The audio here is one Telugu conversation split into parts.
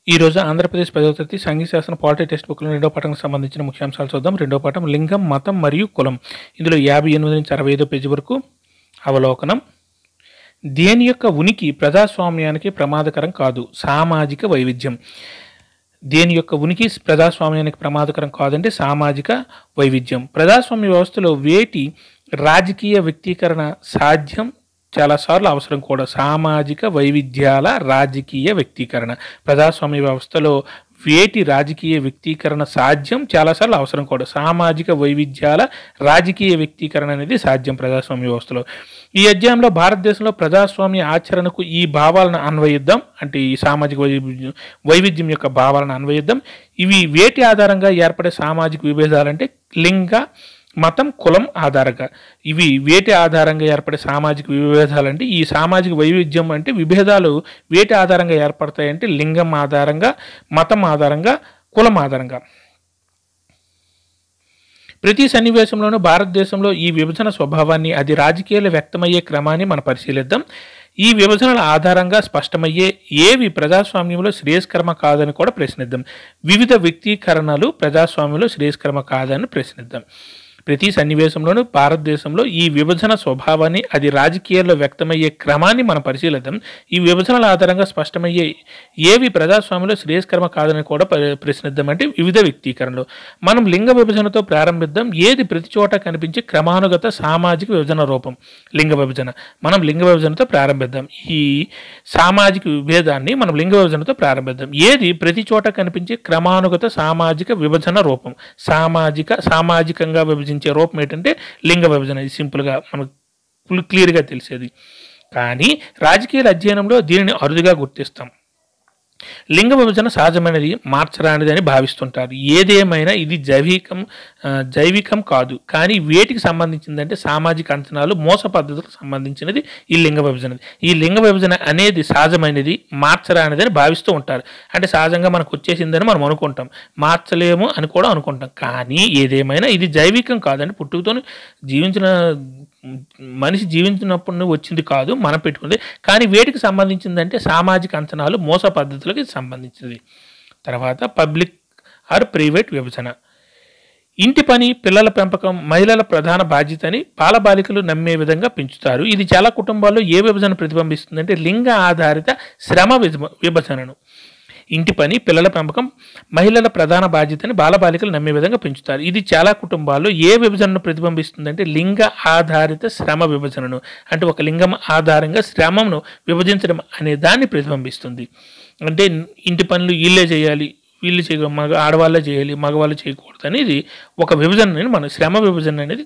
ఈరోజు ఆంధ్రప్రదేశ్ 10వ తరగతి సంఘీయ శాస్త్రం పాలిటీ టెక్స్ట్ బుక్లో రెండో పాఠానికి సంబంధించిన ముఖ్యాంశాలు చూద్దాం. రెండో పాఠం లింగం, మతం మరియు కులం. ఇందులో 58 నుంచి 65 పేజీ వరకు అవలోకనం. దేని యొక్క ఉనికి ప్రజాస్వామ్యానికి ప్రమాదకరం కాదు? సామాజిక వైవిధ్యం. దేని యొక్క ఉనికి ప్రజాస్వామ్యానికి ప్రమాదకరం కాదంటే సామాజిక వైవిధ్యం. ప్రజాస్వామ్య వ్యవస్థలో వేటి రాజకీయ వ్యక్తీకరణ సాధ్యం, చాలాసార్లు అవసరం కూడా. సామాజిక వైవిధ్యాల రాజకీయ వ్యక్తీకరణ. ప్రజాస్వామ్య వ్యవస్థలో వేటి రాజకీయ వ్యక్తీకరణ సాధ్యం, చాలాసార్లు అవసరం కూడా. సామాజిక వైవిధ్యాల రాజకీయ వ్యక్తీకరణ అనేది సాధ్యం ప్రజాస్వామ్య వ్యవస్థలో. ఈ అధ్యాయంలో భారతదేశంలో ప్రజాస్వామ్య ఆచరణకు ఈ భావాలను అన్వయిద్దాం. అంటే ఈ సామాజిక వైవిధ్యం యొక్క భావాలను అన్వయిద్దాం. ఇవి వేటి ఆధారంగా ఏర్పడే సామాజిక విభేదాలంటే లింగ, మతం, కులం ఆధారంగా. ఇవి వేటి ఆధారంగా ఏర్పడే సామాజిక విభేదాలంటే ఈ సామాజిక వైవిధ్యం అంటే విభేదాలు వేటి ఆధారంగా ఏర్పడతాయంటే లింగం ఆధారంగా, మతం ఆధారంగా, కులం ఆధారంగా. ప్రతి సన్నివేశంలోనూ భారతదేశంలో ఈ విభజన స్వభావాన్ని, అది రాజకీయాలు వ్యక్తమయ్యే క్రమాన్ని మనం పరిశీలిద్దాం. ఈ విభజనల ఆధారంగా స్పష్టమయ్యే ఏవి ప్రజాస్వామ్యంలో శ్రేయస్కరమ కాదని కూడా ప్రశ్నిద్దాం. వివిధ వ్యక్తీకరణలు ప్రజాస్వామ్యంలో శ్రేయస్కరమ కాదని ప్రశ్నిద్దాం. ప్రతి సన్నివేశంలోనూ భారతదేశంలో ఈ విభజన స్వభావాన్ని, అది రాజకీయాల్లో వ్యక్తమయ్యే క్రమాన్ని మనం పరిశీలిద్దాం. ఈ విభజనల ఆధారంగా స్పష్టమయ్యే ఏవి ప్రజాస్వామ్యంలో శ్రేయస్కరమ కాదని కూడా ప్రశ్నిద్దాం. అంటే వివిధ వ్యక్తీకరణలు. మనం లింగ విభజనతో ప్రారంభిద్దాం. ఏది ప్రతి చోట కనిపించే క్రమానుగత సామాజిక విభజన రూపం? లింగ విభజన. మనం లింగ విభజనతో ప్రారంభిద్దాం. ఈ సామాజిక విభేదాన్ని మనం లింగ విభజనతో ప్రారంభిద్దాం. ఏది ప్రతి చోట కనిపించే క్రమానుగత సామాజిక విభజన రూపం? సామాజికంగా విభజించే రూపం ఏంటంటే లింగ విభజన. ఇది సింపుల్గా మనకు క్లియర్గా తెలిసేది. కానీ రాజకీయాల అధ్యయనంలో దీనిని అరుదుగా గుర్తిస్తాం. లింగ విభజన సహజమైనది, మార్చరానిది అని భావిస్తుంటారు. ఏదేమైనా ఇది జైవికం కాదు. కానీ వేటికి సంబంధించిందంటే సామాజిక అంచనాలు, మోస పద్ధతులకు సంబంధించినది ఈ లింగ విభజన. ఈ లింగ విభజన అనేది సహజమైనది, మార్చరానిది అని భావిస్తూ ఉంటారు. అంటే సహజంగా మనకు వచ్చేసిందని మనం అనుకుంటాం, మార్చలేము అని కూడా అనుకుంటాం. కానీ ఏదేమైనా ఇది జైవికం కాదండి. పుట్టుకతో మనిషి జీవించినప్పుడు వచ్చింది కాదు, మనం పెట్టుకుంది. కానీ వేటికి సంబంధించిందంటే సామాజిక అంచనాలు, మోస పద్ధతులకి సంబంధించింది. తర్వాత పబ్లిక్ ఆర్ ప్రైవేట్ విభజన. ఇంటి పని, పిల్లల పెంపకం మహిళల ప్రధాన బాధ్యతని బాలబాలికలు నమ్మే విధంగా పెంచుతారు. ఇది చాలా కుటుంబాల్లో ఏ విభజన ప్రతిబింబిస్తుందంటే లింగ ఆధారిత శ్రమ విభజనను. ఇంటి పని, పిల్లల పెంపకం మహిళల ప్రధాన బాధ్యతని బాలబాలికలు నమ్మే విధంగా పెంచుతారు. ఇది చాలా కుటుంబాల్లో ఏ విభజనను ప్రతిబింబిస్తుందంటే లింగ ఆధారిత శ్రమ విభజనను. అంటే ఒక లింగం ఆధారంగా శ్రమను విభజించడం అనే దాన్ని ప్రతిబింబిస్తుంది. అంటే ఇంటి పనులు వీళ్ళే చేయాలి, వీళ్ళు ఆడవాళ్ళే చేయాలి, మగవాళ్ళు చేయకూడదు అనేది ఒక విభజన మన శ్రమ విభజన అనేది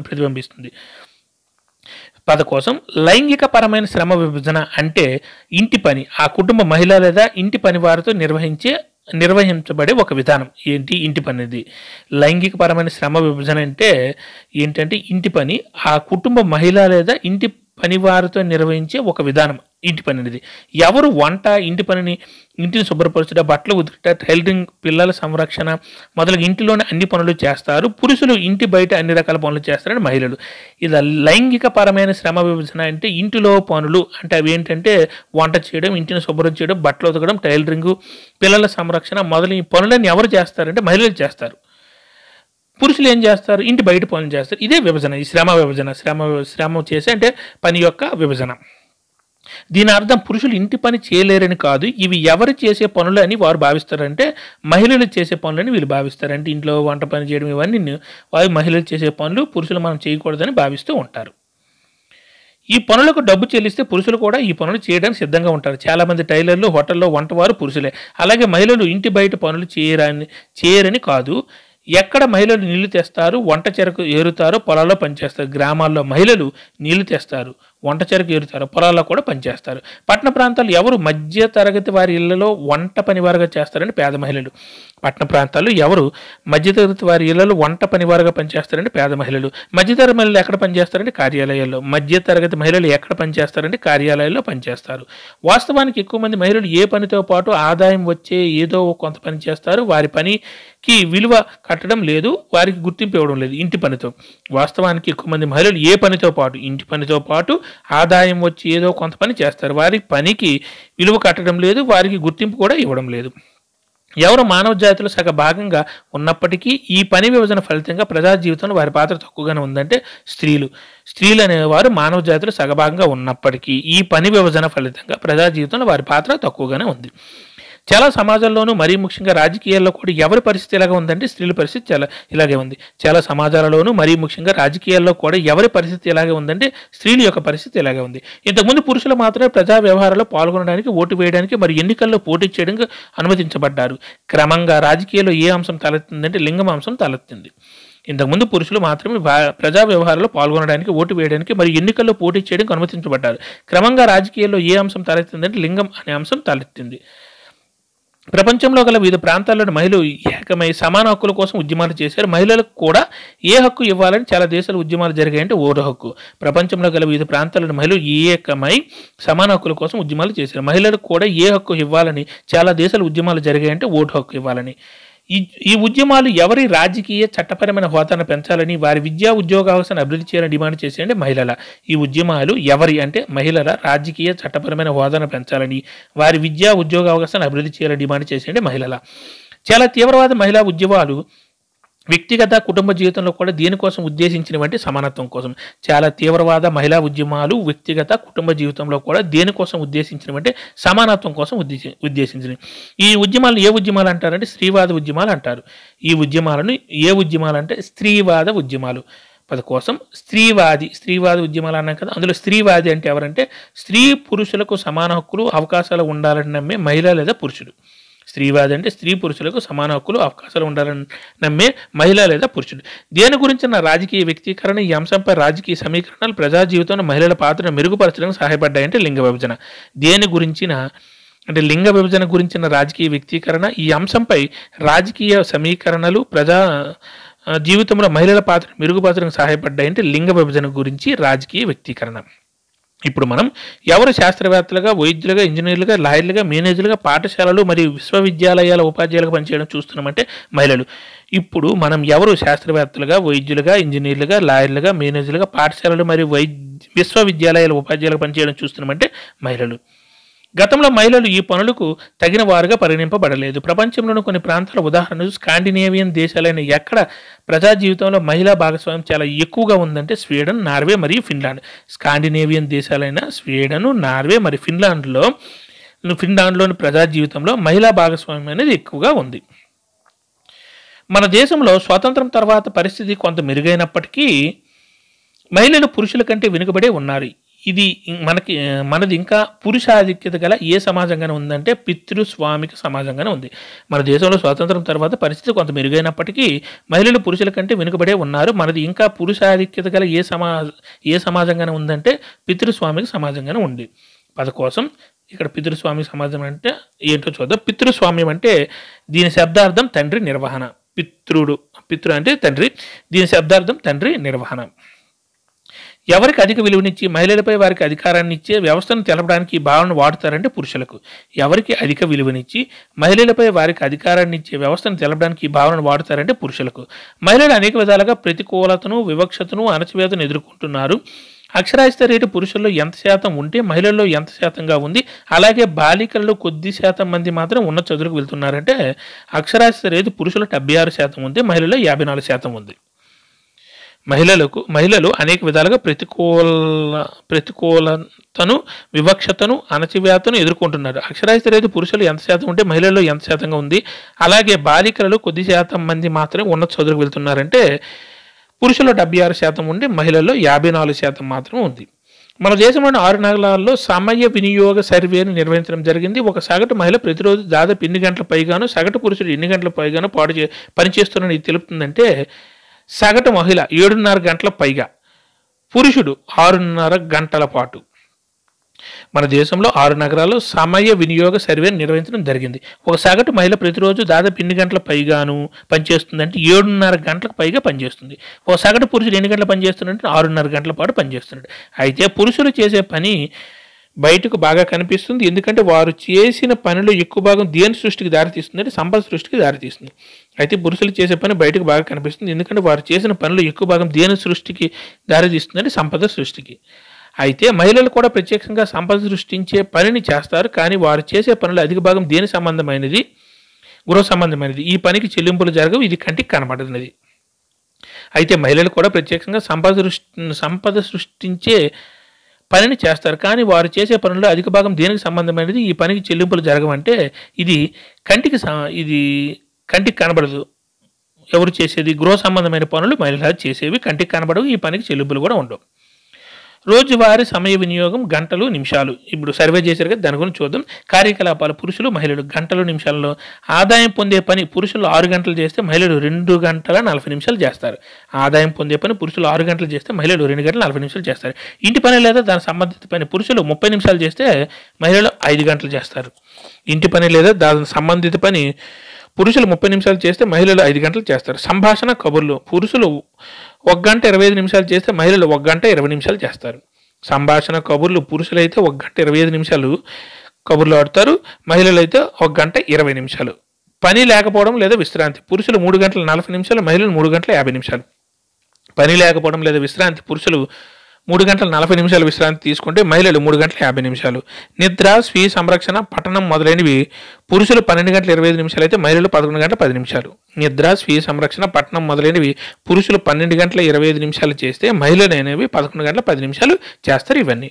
ప్రతిబింబిస్తుంది. పద కోసం లైంగిక పరమైన శ్రమ విభజన అంటే ఇంటి పని ఆ కుటుంబ మహిళ లేదా ఇంటి పని వారితో నిర్వహించబడే ఒక విధానం. ఏంటి ఇంటి పని అనేది? లైంగిక పరమైన శ్రమ విభజన అంటే ఏంటంటే ఇంటి పని ఆ కుటుంబ మహిళ లేదా ఇంటి పని వారితో నిర్వహించే ఒక విధానం ఇంటి పని అనేది. ఎవరు వంట, ఇంటిని శుభ్రపరచుట, బట్టలు ఉతుకుట, టైలరింగ్, పిల్లల సంరక్షణ మొదలగు ఇంటిలోనే అన్ని పనులు చేస్తారు. పురుషులు ఇంటి బయట అన్ని రకాల పనులు చేస్తారని మహిళలు. ఇది లైంగిక పరమైన శ్రమ విభజన అంటే ఇంటిలో పనులు అంటే అవి ఏంటంటే వంట చేయడం, ఇంటిని శుభ్రం చేయడం, బట్టలు ఉతకడం, టైలరింగ్, పిల్లల సంరక్షణ మొదలైన పనులన్నీ ఎవరు చేస్తారంటే మహిళలు చేస్తారు. పురుషులు ఏం చేస్తారు? ఇంటి బయట పనులు చేస్తారు. ఇదే విభజన, ఈ శ్రమ విభజన. శ్రమ చేసే అంటే పని యొక్క విభజన. దీని అర్థం పురుషులు ఇంటి పని చేయలేరని కాదు. ఇవి ఎవరు చేసే పనులు అని వారు భావిస్తారంటే మహిళలు చేసే పనులని వీళ్ళు భావిస్తారంటే ఇంట్లో వంట పని చేయడం ఇవన్నీ వారు మహిళలు చేసే పనులు, పురుషులు మనం చేయకూడదని భావిస్తూ ఉంటారు. ఈ పనులకు డబ్బు చెల్లిస్తే పురుషులు కూడా ఈ పనులు చేయడానికి సిద్ధంగా ఉంటారు. చాలామంది టైలర్లు, హోటల్లో వంటవారు పురుషులే. అలాగే మహిళలు ఇంటి బయట పనులు చేయరని కాదు. ఎక్కడ మహిళలు నీళ్లు తెస్తారు, వంట చెరకు ఏరుతారో పొలాల్లో పనిచేస్తారు. గ్రామాల్లో మహిళలు నీళ్లు తెస్తారు, వంట చెరకు ఏరుతారు, పొలాల్లో కూడా పనిచేస్తారు. పట్టణ ప్రాంతాలు ఎవరు మధ్య తరగతి వారి ఇళ్లలో వంట పనివారుగా చేస్తారంటే పేద మహిళలు. పట్టణ ప్రాంతాల్లో ఎవరు మధ్యతరగతి వారి ఇళ్లలో వంట పనివారుగా పనిచేస్తారంటే పేద మహిళలు. మధ్యతరగతి మహిళలు ఎక్కడ పనిచేస్తారంటే కార్యాలయాల్లో. మధ్యతరగతి మహిళలు ఎక్కడ పనిచేస్తారంటే కార్యాలయాల్లో పనిచేస్తారు. వాస్తవానికి ఎక్కువ మంది మహిళలు ఏ పనితో పాటు ఆదాయం వచ్చే ఏదో కొంత పని చేస్తారు. వారి పని కి విలువ కట్టడం లేదు, వారికి గుర్తింపు ఇవ్వడం లేదు ఇంటి పనితో. వాస్తవానికి ఎక్కువ మంది మహిళలు ఏ పనితో పాటు ఇంటి పనితో పాటు ఆదాయం వచ్చి ఏదో కొంత పని చేస్తారు. వారి పనికి విలువ కట్టడం లేదు, వారికి గుర్తింపు కూడా ఇవ్వడం లేదు. ఎవరు మానవ జాతిలో సగ భాగంగా ఉన్నప్పటికీ ఈ పని విభజన ఫలితంగా ప్రజా జీవితంలో వారి పాత్ర తక్కువగానే ఉందంటే స్త్రీలు అనేవారు మానవ జాతిలో సగభాగంగా ఉన్నప్పటికీ ఈ పని విభజన ఫలితంగా ప్రజా జీవితంలో వారి పాత్ర తక్కువగానే ఉంది. చాలా సమాజాల్లోనూ మరీ ముఖ్యంగా రాజకీయాల్లో కూడా ఎవరి పరిస్థితి ఎలాగ ఉందంటే స్త్రీల పరిస్థితి చాలా ఇలాగే ఉంది. చాలా సమాజాలలోనూ మరీ ముఖ్యంగా రాజకీయాల్లో కూడా ఎవరి పరిస్థితి ఎలాగే ఉందంటే స్త్రీల యొక్క పరిస్థితి ఇలాగే ఉంది. ఇంతకుముందు పురుషులు మాత్రమే ప్రజా వ్యవహారాల్లో పాల్గొనడానికి, ఓటు వేయడానికి, మరి ఎన్నికల్లో పోటీ చేయడానికి అనుమతించబడ్డారు. క్రమంగా రాజకీయాల్లో ఏ అంశం తలెత్తిందంటే లింగం అంశం తలెత్తింది. ఇంతకుముందు పురుషులు మాత్రమే ప్రజా వ్యవహారాల్లో పాల్గొనడానికి, ఓటు వేయడానికి, మరి ఎన్నికల్లో పోటీ చేయడానికి అనుమతించబడ్డారు. క్రమంగా రాజకీయాల్లో ఏ అంశం తలెత్తిందంటే లింగం అనే అంశం తలెత్తింది. ప్రపంచంలో గల వివిధ ప్రాంతాల్లోని మహిళలు ఏకమై సమాన హక్కుల కోసం ఉద్యమాలు చేశారు. మహిళలకు కూడా ఏ హక్కు ఇవ్వాలని చాలా దేశాలు ఉద్యమాలు జరిగాయంటే ఓటు హక్కు. ప్రపంచంలో గల వివిధ ప్రాంతాల్లోని మహిళలు ఏకమై సమాన హక్కుల కోసం ఉద్యమాలు చేశారు. మహిళలకు కూడా ఏ హక్కు ఇవ్వాలని చాలా దేశాలు ఉద్యమాలు జరిగాయంటే ఓటు హక్కు ఇవ్వాలని. ఈ ఉద్యమాలు ఎవరి రాజకీయ చట్టపరమైన హోదాను పెంచాలని, వారి విద్యా ఉద్యోగావకాశాన్ని అభివృద్ధి చేయాలని డిమాండ్ చేసేయండి మహిళల. ఈ ఉద్యమాలు ఎవరి అంటే మహిళల రాజకీయ చట్టపరమైన హోదాను పెంచాలని, వారి విద్యా ఉద్యోగావకాశాన్ని అభివృద్ధి చేయాలని డిమాండ్ చేసేయండి మహిళల. చాలా తీవ్రవాద మహిళా ఉద్యమాలు వ్యక్తిగత కుటుంబ జీవితంలో కూడా దేనికోసం ఉద్దేశించినవంటి సమానత్వం కోసం. చాలా తీవ్రవాద మహిళా ఉద్యమాలు వ్యక్తిగత కుటుంబ జీవితంలో కూడా దేనికోసం ఉద్దేశించినవంటే సమానత్వం కోసం ఉద్దేశించినవి. ఈ ఉద్యమాలను ఏ ఉద్యమాలు అంటారంటే స్త్రీవాద ఉద్యమాలు అంటారు. ఈ ఉద్యమాలను ఏ ఉద్యమాలు అంటే స్త్రీవాద ఉద్యమాలు. కోసం స్త్రీవాద ఉద్యమాలు అన్నాం కదా, అందులో స్త్రీవాది అంటే ఎవరంటే స్త్రీ పురుషులకు సమాన హక్కులు అవకాశాలు ఉండాలని నమ్మే మహిళ లేదా పురుషుడు. స్త్రీవాది అంటే స్త్రీ పురుషులకు సమాన హక్కులు అవకాశాలు ఉండాలని నమ్మే మహిళ లేదా పురుషుడు. దేని గురించిన రాజకీయ వ్యక్తీకరణ ఈ అంశంపై రాజకీయ సమీకరణలు ప్రజా జీవితంలో మహిళల పాత్రను మెరుగుపరచడానికి సహాయపడ్డాయంటే లింగ విభజన. దేని గురించిన అంటే లింగ విభజన గురించిన రాజకీయ వ్యక్తీకరణ ఈ అంశంపై రాజకీయ సమీకరణలు ప్రజా జీవితంలో మహిళల పాత్ర మెరుగుపరచడానికి సహాయపడ్డాయంటే లింగ విభజన గురించి రాజకీయ వ్యక్తీకరణ. ఇప్పుడు మనం ఎవరు శాస్త్రవేత్తలుగా, వైద్యులుగా, ఇంజనీర్లుగా, లాయర్లుగా, మేనేజర్లుగా, పాఠశాలలు మరియు విశ్వవిద్యాలయాల ఉపాధ్యాయులుగా పనిచేయడం చూస్తున్నామంటే మహిళలు. ఇప్పుడు మనం ఎవరు శాస్త్రవేత్తలుగా, వైద్యులుగా, ఇంజనీర్లుగా, లాయర్లుగా, మేనేజర్లుగా, పాఠశాలలు మరియు విశ్వవిద్యాలయాల ఉపాధ్యాయులుగా పనిచేయడం చూస్తున్నామంటే మహిళలు. గతంలో మహిళలు ఈ పనులకు తగిన వారుగా పరిగణింపబడలేదు. ప్రపంచంలోని కొన్ని ప్రాంతాల ఉదాహరణలు స్కాండినేవియన్ దేశాలైన ఎక్కడ ప్రజా జీవితంలో మహిళా భాగస్వామ్యం చాలా ఎక్కువగా ఉందంటే స్వీడన్, నార్వే మరియు ఫిన్లాండ్. స్కాండినేవియన్ దేశాలైన స్వీడన్, నార్వే మరియు ఫిన్లాండ్లోని ప్రజా జీవితంలో మహిళా భాగస్వామ్యం అనేది ఎక్కువగా ఉంది. మన దేశంలో స్వాతంత్రం తర్వాత పరిస్థితి కొంత మెరుగైనప్పటికీ మహిళలు పురుషుల కంటే వెనుకబడే ఉన్నారు. మనది ఇంకా పురుషాధిక్యత గల ఏ సమాజంగానే ఉందంటే పితృస్వామిక సమాజంగానే ఉంది. మన దేశంలో స్వాతంత్రం తర్వాత పరిస్థితి కొంత మెరుగైనప్పటికీ మహిళలు పురుషుల కంటే వెనుకబడే ఉన్నారు. మనది ఇంకా పురుషాధిక్యత గల ఏ సమాజంగానే ఉందంటే పితృస్వామిక సమాజంగానే ఉంది. కోసం ఇక్కడ పితృస్వామిక సమాజం అంటే ఏంటో చూద్దాం. పితృస్వామ్యం అంటే దీని శబ్దార్థం తండ్రి నిర్వహణ. పితృ అంటే తండ్రి, దీని శబ్దార్థం తండ్రి నిర్వహణ. ఎవరికి అధిక విలువనిచ్చి మహిళలపై వారికి అధికారాన్ని ఇచ్చే వ్యవస్థను తెలపడానికి ఈ భావనను వాడుతారంటే పురుషులకు. ఎవరికి అధిక విలువనిచ్చి మహిళలపై వారికి అధికారాన్ని ఇచ్చే వ్యవస్థను తెలపడానికి ఈ భావనను వాడుతారంటే పురుషులకు. మహిళలు అనేక విధాలుగా ప్రతికూలతను, వివక్షతను, అణచివేతను ఎదుర్కొంటున్నారు. అక్షరాస్యత రేటు పురుషుల్లో ఎంత శాతం ఉంటే మహిళల్లో ఎంత శాతంగా ఉంది, అలాగే బాలికల్లో కొద్ది శాతం మంది మాత్రం ఉన్నత చదువులకు వెళ్తున్నారంటే అక్షరాస్యత రేటు పురుషులు 76% ఉంది, మహిళల్లో 54% ఉంది. మహిళలు అనేక విధాలుగా ప్రతికూలతను, వివక్షతను, అణచివేతను ఎదుర్కొంటున్నారు. అక్షరాస్యత రేటు పురుషులు ఎంత శాతం ఉంటే మహిళల్లో ఎంత శాతంగా ఉంది, అలాగే బాలికలలో కొద్ది శాతం మంది మాత్రమే ఉన్నత చదువులకు వెళ్తున్నారంటే పురుషుల్లో 76% ఉండి మహిళల్లో 54% మాత్రమే ఉంది. మన దేశంలోని 6 నగరాల్లో సమయ వినియోగ సర్వేను నిర్వహించడం జరిగింది. ఒక సగటు మహిళ ప్రతిరోజు దాదాపు 8 గంటల పైగాను, సగటు పురుషుడు 8 గంటల పైగాను పనిచేస్తున్నారని ఇది తెలుపుతుందంటే సగటు మహిళ 7.5 గంటల పైగా, పురుషుడు 6.5 గంటల పాటు. మన దేశంలో 6 నగరాల్లో సమయ వినియోగ సర్వేను నిర్వహించడం జరిగింది. ఒక సగటు మహిళ ప్రతిరోజు దాదాపు 8 గంటల పైగాను పనిచేస్తుందంటే 7.5 గంటలకు పైగా పనిచేస్తుంది. ఒక సగటు పురుషుడు ఎన్ని గంటలు పనిచేస్తుందంటే 6.5 గంటల పాటు పనిచేస్తున్నాడు. అయితే పురుషులు చేసే పని బయటకు బాగా కనిపిస్తుంది. ఎందుకంటే వారు చేసిన పనిలో ఎక్కువ భాగం దేని సృష్టికి దారితీస్తుంది అంటే సంపద సృష్టికి దారితీస్తుంది. అయితే పురుషులు చేసే పని బయటకు బాగా కనిపిస్తుంది. ఎందుకంటే వారు చేసిన పనిలో ఎక్కువ భాగం దేని సృష్టికి దారితీస్తుంది అంటే సంపద సృష్టికి. అయితే మహిళలు కూడా ప్రత్యేకంగా సంపద సృష్టించే పనిని చేస్తారు. కానీ వారు చేసే పనులు అధిక భాగం దేని సంబంధమైనది? గృహ సంబంధమైనది. ఈ పనికి చెల్లింపులు జరగవు. ఇది కంటికి కనబడినది. అయితే మహిళలు కూడా ప్రత్యేకంగా సంపద సృష్టించే పనిని చేస్తారు. కానీ వారు చేసే పనుల్లో అధిక భాగం దేనికి సంబంధమైనది? ఈ పనికి చెల్లింపులు జరగవంటే ఇది కంటికి కనబడదు. ఎవరు చేసేది? గృహ సంబంధమైన పనులు మహిళలు చేసేవి కంటికి కనబడవు. ఈ పనికి చెల్లింపులు కూడా ఉండవు. రోజువారీ సమయ వినియోగం గంటలు, నిమిషాలు. ఇప్పుడు సర్వే చేశారు కదా, దాని గురించి చూద్దాం. కార్యకలాపాలు పురుషులు, మహిళలు. గంటలు, నిమిషాలలో ఆదాయం పొందే పని పురుషులు 6 గంటలు చేస్తే మహిళలు 2 గంటల 40 నిమిషాలు చేస్తారు. ఆదాయం పొందే పని పురుషులు 6 గంటలు చేస్తే మహిళలు 2 గంటల 40 నిమిషాలు చేస్తారు. ఇంటి పని లేదా దాని సంబంధిత పని పురుషులు 30 నిమిషాలు చేస్తే మహిళలు 5 గంటలు చేస్తారు. ఇంటి పని లేదా దాని సంబంధిత పని పురుషులు 30 నిమిషాలు చేస్తే మహిళలు 5 గంటలు చేస్తారు. సంభాషణ, కబుర్లు పురుషులు 1 గంట 25 నిమిషాలు చేస్తే మహిళలు 1 గంట 20 నిమిషాలు చేస్తారు. సంభాషణ, కబుర్లు పురుషులు అయితే 1 గంట 25 నిమిషాలు కబుర్లు ఆడతారు. మహిళలు అయితే 1 గంట 20 నిమిషాలు. పని లేకపోవడం లేదా విశ్రాంతి పురుషులు 3 గంటల 40 నిమిషాలు, మహిళలు 3 గంటల 50 నిమిషాలు. పని లేకపోవడం లేదా విశ్రాంతి పురుషులు 3 గంటల 40 నిమిషాలు విశ్రాంతి తీసుకుంటే మహిళలు 3 గంటల 50 నిమిషాలు. నిద్ర, స్వీయ సంరక్షణ, పఠనం మొదలైనవి పురుషులు 12 గంటల 25 నిమిషాలు అయితే మహిళలు 11 గంటల 10 నిమిషాలు. నిద్ర, స్వీయ సంరక్షణ, పఠనం మొదలైనవి పురుషులు 12 గంటల 25 నిమిషాలు చేస్తే మహిళలు అనేవి 11 గంటల 10 నిమిషాలు చేస్తారు. ఇవన్నీ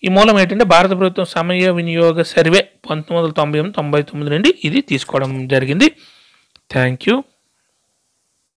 ఈ మూలం ఏంటంటే భారత ప్రభుత్వం సమయ వినియోగ సర్వే 1998-99 నుండి ఇది తీసుకోవడం జరిగింది. Thank you.